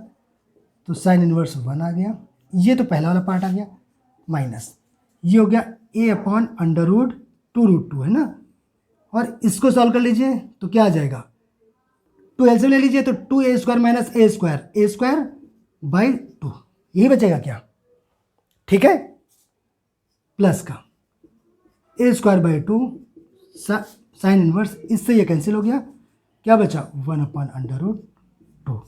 [SPEAKER 1] तो साइन इनवर्स 1 आ गया, ये तो पहला वाला पार्ट आ गया, माइनस ये हो गया ए अपॉन अंडर रूट टू है ना, और इसको सॉल्व कर लीजिए तो क्या आ जाएगा, 2 एलसीएम ले लीजिए तो 2a square minus A square by 2, यही बचेगा क्या, ठीक है, प्लस का ए स्क्वायर बाई 2 साइन इनवर्स, इससे ये कैंसिल हो गया, क्या बचा 1 अपॉन अंडर रूट 2,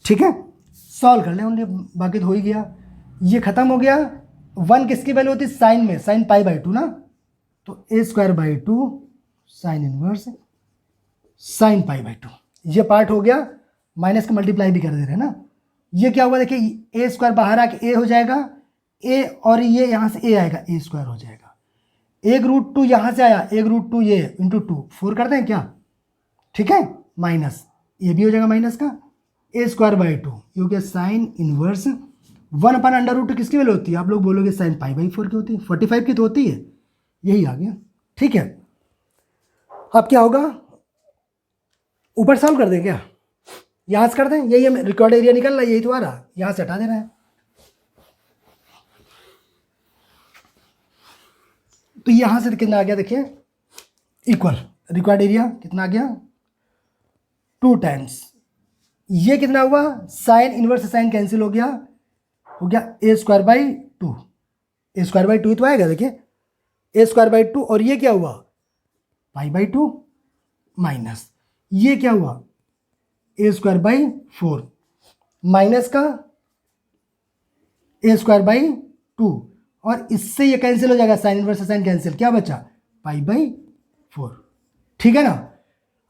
[SPEAKER 1] ठीक है, सॉल्व कर ले ओनली, बाकी तो हो ही गया, ये खत्म हो गया। 1 किसकी वैल्यू होती है साइन में, साइन पाई बाई 2 ना, तो a square by 2 sine inverse sine pi by 2, ये पार्ट हो गया, माइनस का मल्टीप्लाई भी कर दे रहे हैं ना, ये क्या हुआ देखिए ए स्क्वायर बाहर आके ए हो जाएगा, ए और ये यहाँ से ए आएगा, ए स्क्वायर हो जाएगा, एक रूट 2 यहाँ से आया, एक रूट 2 ये इंटू 2 4 कर दें क्या, ठीक है, माइनस ये भी हो जाएगा माइनस का ए स्क्वायर बाई 2, ये हो गया साइन इनवर्स 1 अपन अंडर रूट किसकी वैल्यू होती है, आप लोग बोलोगे साइन पाई बाई 4 की होती है, 45 की तो होती है, यही आ गया, ठीक है। अब क्या होगा, ऊपर सॉल्व कर दें क्या, यहाँ से कर दें, यही हमें रिकॉर्ड एरिया निकल रहा है, यही तो आ रहा, यहाँ से हटा दे रहे हैं, तो यहाँ से कितना आ गया देखिए इक्वल, रिक्वायर्ड एरिया कितना आ गया 2 टाइम्स, ये कितना हुआ साइन इनवर्स साइन कैंसिल हो गया a square by 2, a square by 2 तो आएगा देखिए, ए स्क्वायर बाई 2, और ये क्या हुआ पाई बाई 2 माइनस ये क्या हुआ ए स्क्वायर बाई 4 माइनस का ए स्क्वायर बाई 2, और इससे ये कैंसिल हो जाएगा, साइन इनवर्स साइन कैंसिल, क्या बचा पाई बाई 4, ठीक है ना।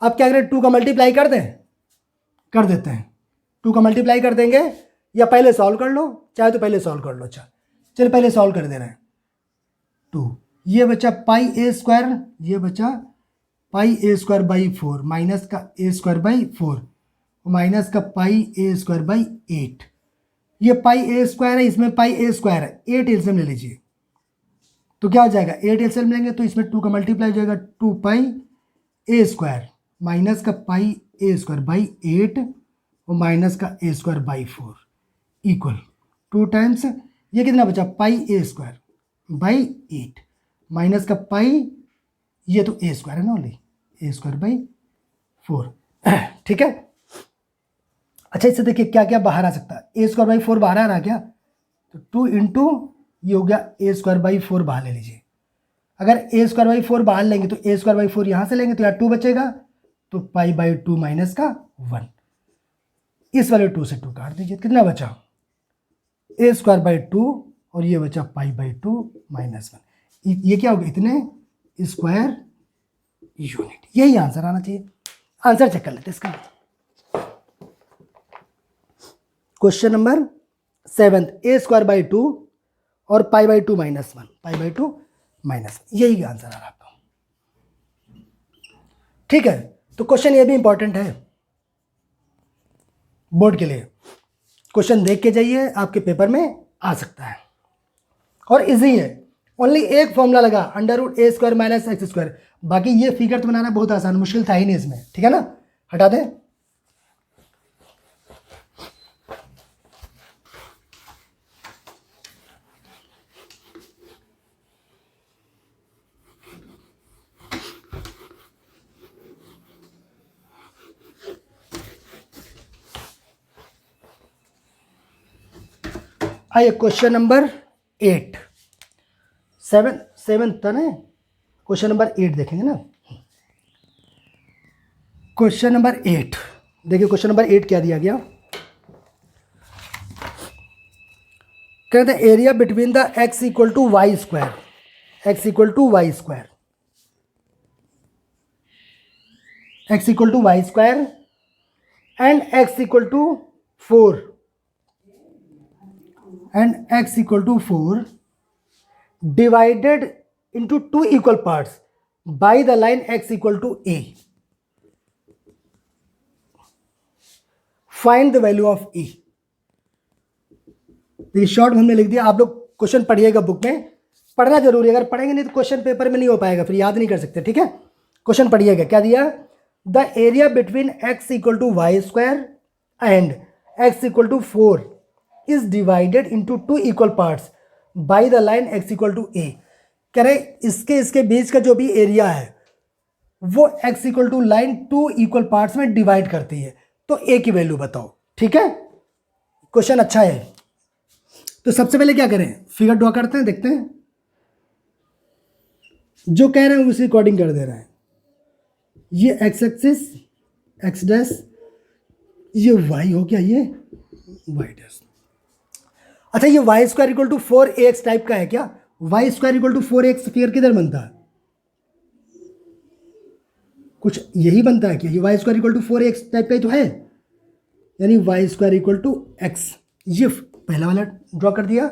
[SPEAKER 1] अब क्या करें 2 का मल्टीप्लाई कर दें, कर देते हैं, 2 का मल्टीप्लाई कर देंगे, या पहले सॉल्व कर लो, चाहे तो पहले सॉल्व कर लो, अच्छा चलिए पहले सॉल्व कर दे रहे हैं, 2 ये बचा पाई ए स्क्वायर, ये बचा पाई ए स्क्वायर बाई 4 माइनस का ए स्क्वायर बाई 4 माइनस का पाई ए स्क्वायर बाई 8, ये पाई ए स्क्वायर है, इसमें पाई ए स्क्वायर है, 8 एलसीएम ले लीजिए तो क्या हो जाएगा 8 एलसीएम लेंगे तो इसमें 2 का मल्टीप्लाई हो जाएगा 2 पाई ए स्क्वायर माइनस का पाई ए स्क्वायर बाई 8 और माइनस का ए स्क्वायर बाई 4 इक्वल 2 टाइम्स ये कितना बचा पाई ए स्क्वायर बाई 8 माइनस का पाई, ये तो ए स्क्वायर है ना ओनली, ए स्क्वायर बाई 4, ठीक है। अच्छा इससे देखिए क्या क्या बाहर आ सकता है, ए स्क्वायर बाई 4 बाहर आ रहा क्या, तो 2 इंटू ये हो गया ए स्क्वायर बाई 4 बाहर ले लीजिए, अगर ए स्क्वायर बाई 4 बाहर लेंगे तो ए स्क्वायर बाई 4 यहाँ से लेंगे तो यहाँ 2 बचेगा, तो पाई बाई 2 माइनस का 1, इस वाले 2 से 2 काट दीजिए, कितना बचा ए स्क्वायर बाई 2 और ये बचा पाई बाई 2 माइनस 1, ये क्या होगा इतने स्क्वायर यूनिट, यही आंसर आना चाहिए। आंसर चेक कर लेते हैं इसका, question number 7 A square by 2 और पाई by 2 minus 1, pi by 2 minus 1, यही आंसर आ रहा आपका, ठीक है। तो क्वेश्चन ये भी इंपॉर्टेंट है बोर्ड के लिए, क्वेश्चन देख के जाइए, आपके पेपर में आ सकता है और इजी है, ओनली एक फॉर्मूला लगा अंडर रूट ए स्क्वायर माइनस एक्स स्क्वायर, बाकी ये फिगर तो बनाना बहुत आसान, मुश्किल था ही नहीं इसमें, ठीक है ना, हटा दें। आइए क्वेश्चन नंबर 8, 7 था ना, क्वेश्चन नंबर 8 देखेंगे ना, क्वेश्चन नंबर 8 देखिए, क्वेश्चन नंबर 8 क्या दिया गया, कहते हैं area between the x equal to y square, x equal to y square, x equal to y square and x equal to 4 and x equal to 4 divided into 2 equal parts by the line x equal to a, find the value of e. देखिए short में हमने लिख दिया, आप लोग question पढ़िएगा book में, पढ़ना जरूरी है, अगर पढ़ेंगे नहीं तो क्वेश्चन पेपर में नहीं हो पाएगा, फिर याद नहीं कर सकते, ठीक है। क्वेश्चन पढ़िएगा, क्या दिया, the area between x equal to y square and x equal to 4 is divided into 2 equal parts by the line x equal to a. कह रहे इसके बीच का जो भी एरिया है वो x equal to line 2 equal parts में divide करती है, तो a की वैल्यू बताओ, ठीक है। क्वेश्चन अच्छा है। तो सबसे पहले क्या करें, फिगर ड्रॉ करते हैं, देखते हैं, जो कह रहे हैं उसी अकॉर्डिंग कर दे रहे हैं। ये x एक्सिस x डैश, ये y हो गया, ये y डैश। अच्छा ये y square equal to 4ax type का है क्या, y square equal to 4ax figure किधर बनता है, कुछ यही बनता है क्या, ये y square equal to 4ax type का ही तो है, यानी y square equal to x. ये पहला वाला ड्रॉ कर दिया,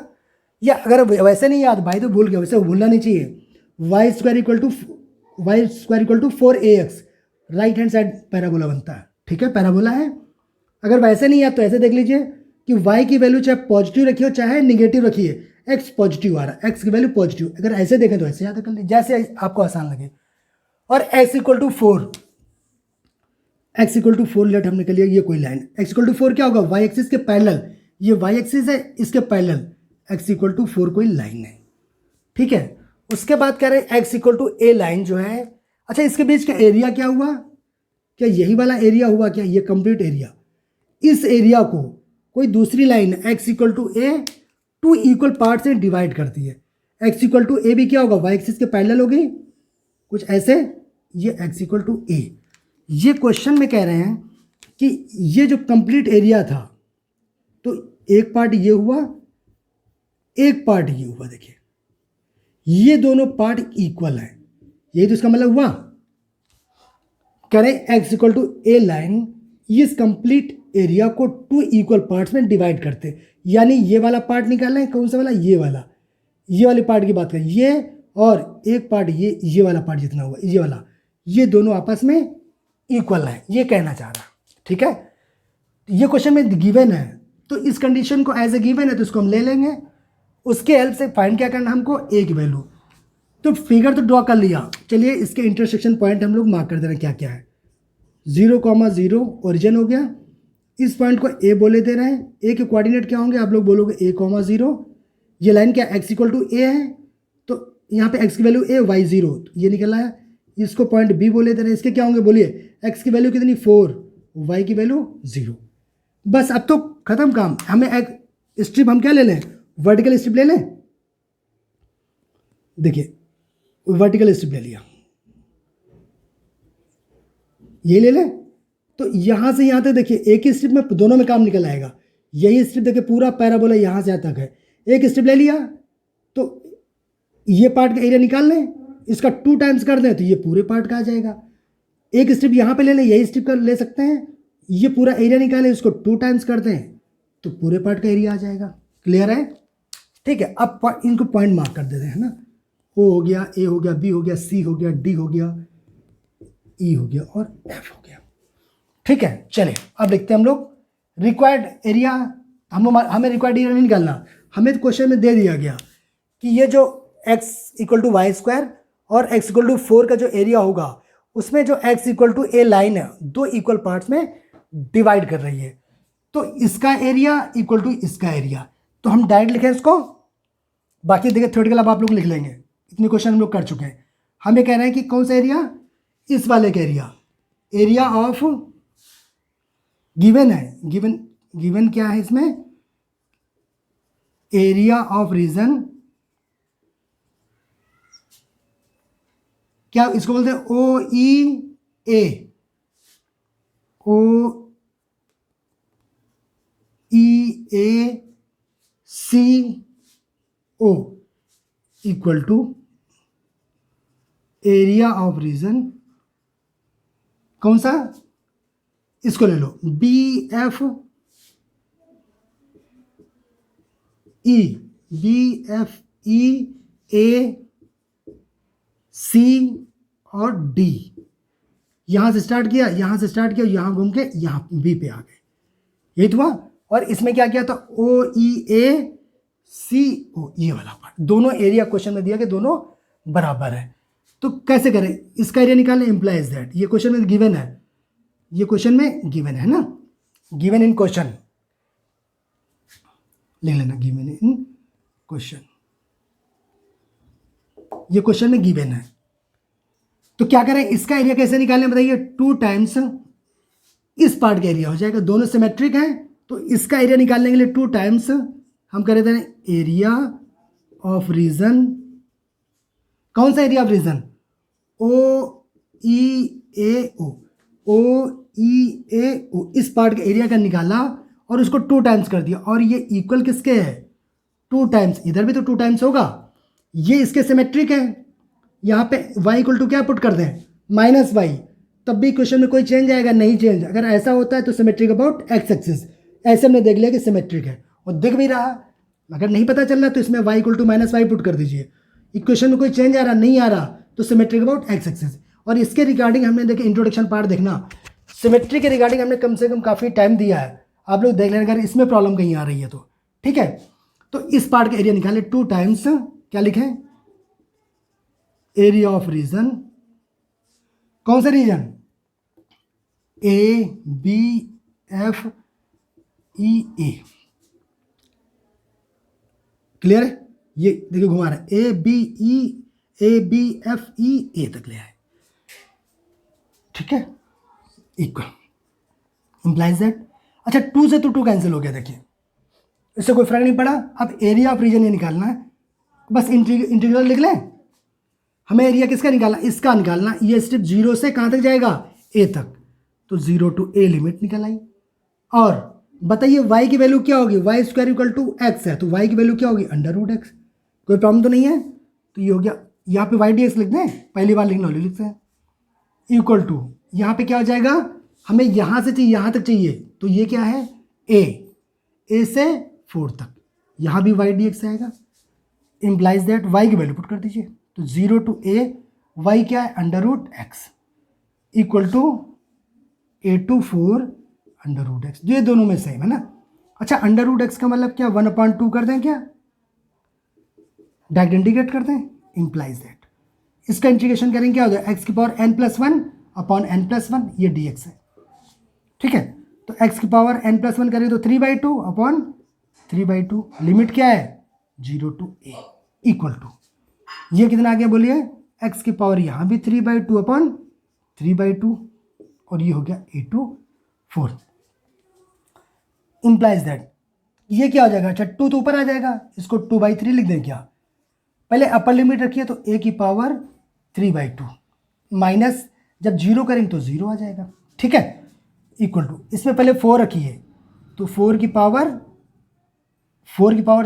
[SPEAKER 1] या अगर वैसे नहीं याद भाई तो भूल गया, वैसे भूलना नहीं चाहिए। Y square equal to 4ax right hand side parabola बनता है, ठीक है, पैराबोला है। अगर वैसे नहीं याद तो ऐसे देख लीजिए कि y की वैल्यू चाहे पॉजिटिव रखिए चाहे निगेटिव रखिए, x पॉजिटिव आ रहा है, x की वैल्यू पॉजिटिव, अगर ऐसे देखें तो ऐसे याद कर लीजिए, जैसे आपको आसान लगे। और x इक्वल टू 4 लेट हमने कर लिया, ये कोई लाइन x इक्वल टू 4 क्या होगा, y एक्सिस के पैरेलल, ये y एक्सिस है इसके पैरेलल, x इक्वल टू 4 कोई लाइन है, ठीक है। उसके बाद कह रहे हैं x equal to a line जो है, अच्छा इसके बीच का एरिया क्या हुआ, क्या यही वाला एरिया हुआ क्या, ये कंप्लीट एरिया, इस एरिया को कोई दूसरी line x equal to a 2 equal part से डिवाइड करती है। x इक्वल टू a भी क्या होगा, y एक्सिस के पैरेलल होगी, कुछ ऐसे, ये x इक्वल टू a। ये क्वेश्चन में कह रहे हैं कि ये जो कंप्लीट एरिया था, तो एक पार्ट ये हुआ, एक पार्ट ये हुआ, देखिए ये दोनों पार्ट इक्वल है, यही तो इसका मतलब हुआ। कह रहे हैं x equal to a line इस कंप्लीट एरिया को 2 इक्वल पार्ट्स में डिवाइड करते, यानी ये वाला पार्ट निकाल लें, कौन सा वाला, ये वाले पार्ट की बात करें, ये और एक पार्ट ये वाला पार्ट जितना हुआ, ये वाला, ये दोनों आपस में इक्वल है, ये कहना चाह रहा, ठीक है। ये क्वेश्चन में गिवन है, तो इस कंडीशन को एज ए गिवन है तो इसको हम ले लेंगे, उसके हेल्प से फाइंड क्या करना हमको, a की वैल्यू। तो फिगर तो ड्रॉ कर लिया, चलिए इसके इंटरसेक्शन पॉइंट हम लोग मार्क कर दे रहे हैं, क्या क्या है, 0,0 ओरिजिन हो गया, इस पॉइंट को a बोले दे रहे हैं, a के कोऑर्डिनेट क्या होंगे, आप लोग बोलोगे a,0, ये लाइन क्या x इक्वल टू a है, तो यहाँ पे x की वैल्यू a, y 0, तो ये निकला है, इसको पॉइंट b बोले दे रहे हैं, इसके क्या होंगे बोलिए, x की वैल्यू कितनी 4, y की वैल्यू 0। बस अब तो खत्म काम, हमें एक स्ट्रिप हम क्या ले लें, वर्टिकल स्ट्रिप ले लें, देखिए वर्टिकल स्ट्रिप ले लिया, ये ले लें, तो यहां से यहां तक देखिए एक ही स्ट्रिप में दोनों में काम निकल आएगा। यही स्ट्रिप देखिए पूरा पैराबोला यहां से यहां तक है, एक स्ट्रिप ले लिया तो ये पार्ट का एरिया निकाल लें, इसका 2 टाइम्स कर दें तो ये पूरे पार्ट का आ जाएगा। एक स्ट्रिप यहां पे ले लें, यही स्ट्रिप का ले सकते हैं, ये पूरा एरिया निकालें, इसको 2 टाइम्स कर दें तो पूरे पार्ट का एरिया आ जाएगा। क्लियर है, ठीक है। अब इनको पॉइंट मार्क कर देते हैं ना, O हो गया, A हो गया, B हो गया, C हो गया, D हो गया, E हो गया और F हो गया, ठीक है। चलिए अब देखते हैं हम लोग रिक्वायर्ड एरिया, हमें रिक्वायर्ड एरिया नहीं निकालना, हमें तो क्वेश्चन में दे दिया गया कि ये जो x equal to y square और x इक्वल टू 4 का जो एरिया होगा, उसमें जो x equal to a line है 2 इक्वल पार्ट्स में डिवाइड कर रही है, तो इसका एरिया इक्वल टू इसका एरिया, तो हम डायरेक्ट लिखें इसको, बाकी देखिए थ्योरेटिकल अब आप लोग लिख लेंगे, इतने क्वेश्चन हम लोग कर चुके हैं। हमें कह रहे हैं कि कौन सा एरिया, इस वाले का एरिया ऑफ गिवन है, गिवन क्या है इसमें, एरिया ऑफ रीजन, क्या इसको बोलते हैं, OEACO equal to area of region, कौन सा, इसको ले लो, BFE AC और D, यहां से स्टार्ट किया, यहां घूम के यहां B पे आ गए, यही तो हुआ। और इसमें क्या किया था, OEACO, ये वाला पार्ट, दोनों एरिया क्वेश्चन में दिया कि दोनों बराबर है। तो कैसे करें, इसका एरिया निकालें, इम्प्लाइज दैट, ये क्वेश्चन में गिवन है, ये क्वेश्चन में गिवन है ना, गिवन इन क्वेश्चन, लिख लेना गिवन इन क्वेश्चन, ये क्वेश्चन में गिवन है। तो क्या करें, इसका एरिया कैसे निकालें बताइए, 2 टाइम्स इस पार्ट का एरिया हो जाएगा, दोनों सिमेट्रिक हैं, तो इसका एरिया निकालने के लिए 2 टाइम्स हम कर देते हैं एरिया ऑफ रीजन। कौन सा area of region, OEAO, OEAO, इस पार्ट का एरिया का निकाला और उसको 2 टाइम्स कर दिया, और ये इक्वल किसके है, 2 टाइम्स, इधर भी तो 2 टाइम्स होगा, ये इसके सिमेट्रिक है। यहाँ पे y इक्वल टू क्या पुट कर दें, -y, तब भी क्वेश्चन में कोई चेंज आएगा, नहीं चेंज। अगर ऐसा होता है तो सिमेट्रिक अबाउट x एक्सिस, ऐसे हमने देख लिया कि सिमेट्रिक है और दिख भी रहा। अगर नहीं पता चल रहा तो इसमें y equal to -y put कर दीजिए, इक्वेशन में कोई चेंज आ रहा नहीं आ रहा तो सिमेट्रिक अबाउट x एक्सिस। और इसके रिगार्डिंग हमने देखे इंट्रोडक्शन पार्ट देखना, सिमेट्री के रिगार्डिंग हमने कम से कम काफ़ी टाइम दिया है, आप लोग देख लेना अगर इसमें प्रॉब्लम कहीं आ रही है तो, ठीक है। तो इस पार्ट का एरिया निकाले 2 टाइम्स, क्या लिखें, एरिया ऑफ रीजन, कौन सा रीजन, ABFEA, क्लियर है, ये देखिए घुमा रहा है, ABFEA तक ले आए, ठीक है, इक्वल, इंप्लाइज दैट। अच्छा 2 से तो 2 कैंसिल हो गया, देखिए इससे कोई फर्क नहीं पड़ा। अब एरिया ऑफ रीजन ये निकालना है, बस इंटीग्रल लिख लें, हमें एरिया किसका निकालना, इसका निकालना। ये स्टेप 0 से कहाँ तक जाएगा, a तक, तो 0 to a लिमिट निकल आई। और बताइए y की वैल्यू क्या होगी, y square equal to x है, तो y की वैल्यू क्या होगी, √x, कोई प्रॉब्लम तो नहीं है। तो ये हो गया, यहाँ पे y/dx लिख दें, पहली बार लिखना लिख सकते हैं, इक्वल टू, यहाँ पे क्या हो जाएगा, हमें यहाँ से चाहिए यहाँ तक चाहिए, तो ये क्या है, a से 4 तक, यहाँ भी y/dx आएगा, इम्प्लाइज दैट y की वैल्यू पुट कर दीजिए, तो 0 to a, y क्या है, √x equal to a to 4 √x, ये दोनों में सेम है ना। अच्छा √x का मतलब क्या, 1/2 कर दें क्या, डायरेक्ट इंटीग्रेट कर दें, इम्प्लाइज दैट इसका इंटीग्रेशन करेंगे क्या हो जाएगा, x की पावर n+1/n+1, ये dx है, ठीक है। तो x की पावर n+1 करें तो 3/2/3/2, लिमिट क्या है 0 to a इक्वल टू, ये कितना आ गया बोलिए, x की पावर यहाँ भी 3/2/3/2, और ये हो गया a to 4, इम्प्लाइज दैट ये क्या हो जाएगा, अच्छा 2 तो ऊपर आ जाएगा, इसको 2/3 लिख दें क्या, पहले अपर लिमिट रखिए, तो a की पावर 3/2 माइनस, जब 0 करेंगे तो 0 आ जाएगा, ठीक है, इक्वल टू, इसमें पहले 4 रखिए, तो 4 की पावर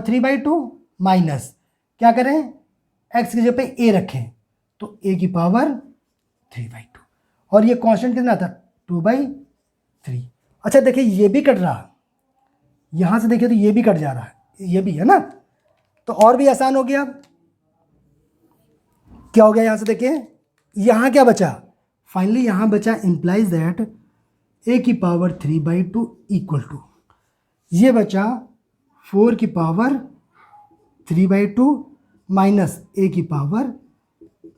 [SPEAKER 1] 3/2 माइनस, क्या करें, x की जगह पे a रखें, तो a की पावर 3/2, और ये कांस्टेंट कितना था 2/3। अच्छा देखिए ये भी कट रहा, यहाँ से देखिए तो ये भी कट जा रहा है, ये भी है ना, तो और भी आसान हो गया। क्या हो गया, यहाँ से देखिए यहाँ क्या बचा, फाइनली यहाँ बचा, इम्प्लाइज दैट a की पावर 3/2 इक्वल टू, ये बचा 4 की पावर 3/2 माइनस a की पावर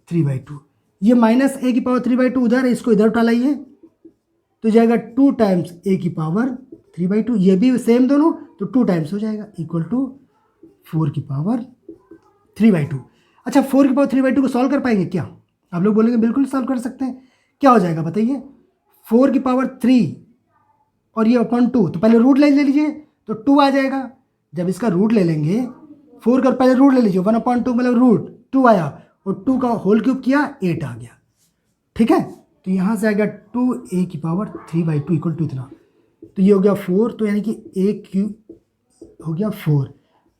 [SPEAKER 1] 3/2, ये माइनस a की पावर 3/2 उधर है, इसको इधर उठा लाइए, तो जाएगा 2 टाइम्स a की पावर 3/2, ये भी सेम दोनों, तो 2 टाइम्स हो जाएगा, इक्वल टू 4 की पावर 3/2। अच्छा 4 की पावर 3/2 को सॉल्व कर पाएंगे क्या, आप लोग बोलेंगे बिल्कुल सॉल्व कर सकते हैं, क्या हो जाएगा बताइए, 4 की पावर 3 और ये अपॉन 2, तो पहले रूट ले लीजिए, तो 2 आ जाएगा, जब इसका रूट ले लेंगे, 4 का पहले रूट ले लीजिए, 1/2 मतलब रूट 2 आया, और 2 का होल क्यूब किया 8 आ गया, ठीक है। तो यहाँ से आ गया 2a की पावर 3/2 इक्वल टू इतना, तो ये हो गया 4, तो यानी कि a क्यूब हो गया 4,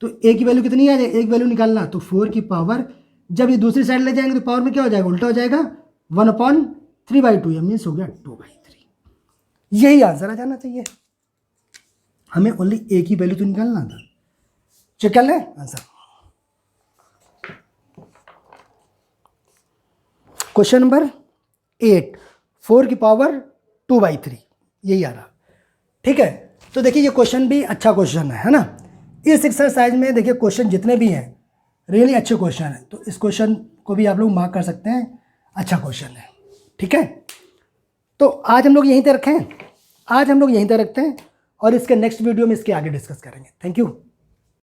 [SPEAKER 1] तो a की वैल्यू कितनी आ जाए, एक वैल्यू निकालना, तो 4 की पावर, जब ये दूसरी साइड ले जाएंगे तो पावर में क्या हो जाएगा, उल्टा हो जाएगा, 1/3/2, ये मीन्स हो गया 2/3। यही आंसर आ जाना चाहिए, हमें ओनली a की वैल्यू तो निकालना था। चेक कर लें आंसर, क्वेश्चन नंबर 8, 4 की पावर 2/3, यही आ रहा, ठीक है। तो देखिए ये क्वेश्चन भी अच्छा क्वेश्चन है ना। इस एक्सरसाइज में देखिए क्वेश्चन जितने भी हैं रियली अच्छे क्वेश्चन हैं, तो इस क्वेश्चन को भी आप लोग मार्क कर सकते हैं, अच्छा क्वेश्चन है, ठीक है। तो आज हम लोग यहीं तक रखें, आज हम लोग यहीं तक रखते हैं और इसके नेक्स्ट वीडियो में इसके आगे डिस्कस करेंगे। Thank you.